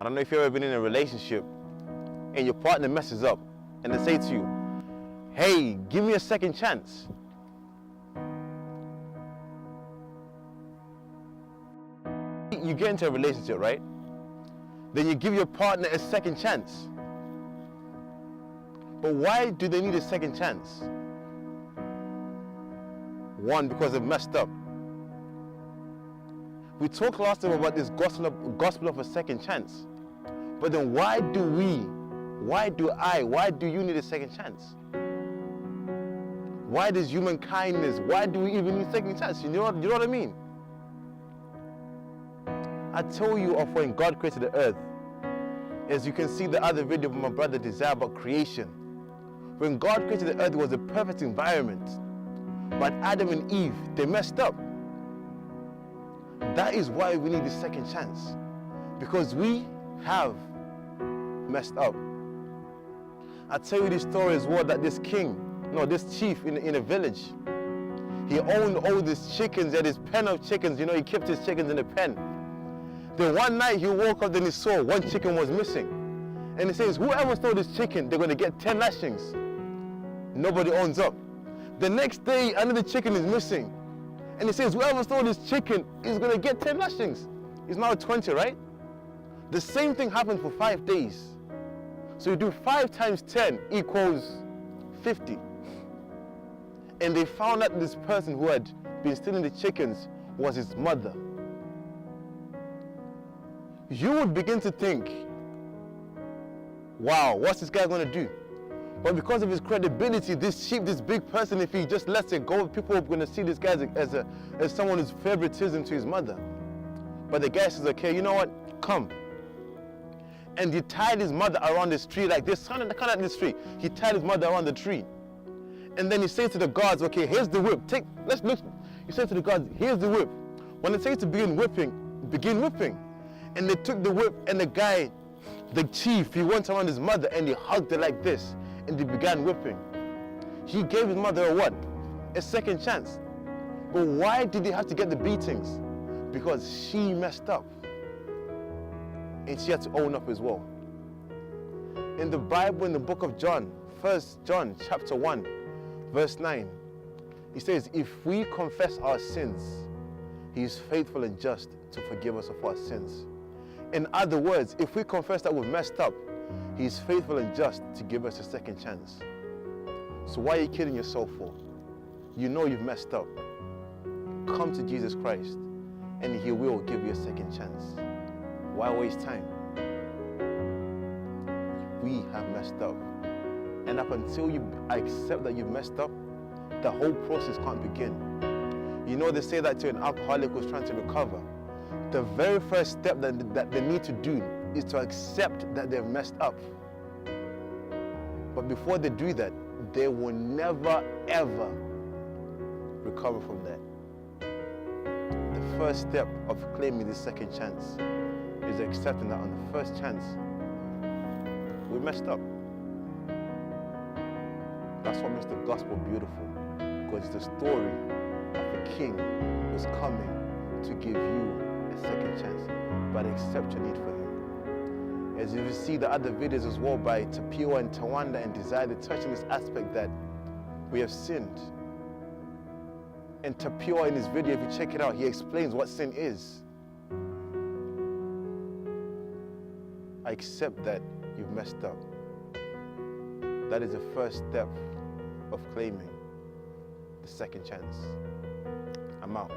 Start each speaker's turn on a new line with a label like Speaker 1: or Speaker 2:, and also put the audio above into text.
Speaker 1: I don't know if you've ever been in a relationship and your partner messes up and they say to you, hey, give me a second chance. You get into a relationship, right? Then you give your partner a second chance. But why do they need a second chance? One, because they've messed up. We talked last time about this gospel of a second chance. But then why do you need a second chance? Why does human kindness, why do we even need a second chance? You know what I mean? I tell you of when God created the earth. As you can see the other video of my brother Desire about creation. When God created the earth, it was a perfect environment. But Adam and Eve, they messed up. That is why we need a second chance. Because we have messed up. I tell you this story as well, that this chief in a village, he owned all these chickens. He had his pen of chickens. You know, he kept his chickens in a pen. Then one night he woke up, then he saw one chicken was missing. And he says, whoever stole this chicken, they're going to get 10 lashings. Nobody owns up. The next day, another chicken is missing. And he says, whoever stole this chicken is going to get 10 lashings. It's now 20, right? The same thing happened for 5 days. So you do 5 times 10 equals 50. And they found out this person who had been stealing the chickens was his mother. You would begin to think, wow, what's this guy going to do? But because of his credibility, this big person, if he just lets it go, people are going to see this guy as someone who's favoritism to his mother. But the guy says, okay, you know what? Come. And he tied his mother around this tree like this. Come at this tree. He tied his mother around the tree. And then he says to the guards, okay, here's the whip. Let's look. He said to the guards, here's the whip. When they say to begin whipping, begin whipping. And they took the whip, and the guy, the chief, he went around his mother and he hugged her like this. And he began whipping. He gave his mother a what? A second chance. But why did he have to get the beatings? Because she messed up. And she had to own up as well. In the Bible, in the book of John, 1 John chapter 1, verse 9, he says, if we confess our sins, he is faithful and just to forgive us of our sins. In other words, if we confess that we've messed up, he is faithful and just to give us a second chance. So why are you killing yourself for? You know you've messed up. Come to Jesus Christ and he will give you a second chance. Why waste time? We have messed up. And up until you accept that you've messed up, the whole process can't begin. You know, they say that to an alcoholic who's trying to recover. The very first step that they need to do is to accept that they've messed up. But before they do that, they will never, ever recover from that. The first step of claiming this second chance is accepting that on the first chance, we messed up. That's what makes the gospel beautiful, because it's the story of a king who's coming to give you a second chance, but accept your need for him. As you see the other videos as well by Takudzwa and Tawanda and Desire, they touch on this aspect that we have sinned. And Takudzwa in his video, if you check it out, he explains what sin is. I accept that you've messed up. That is the first step of claiming the second chance. I'm out.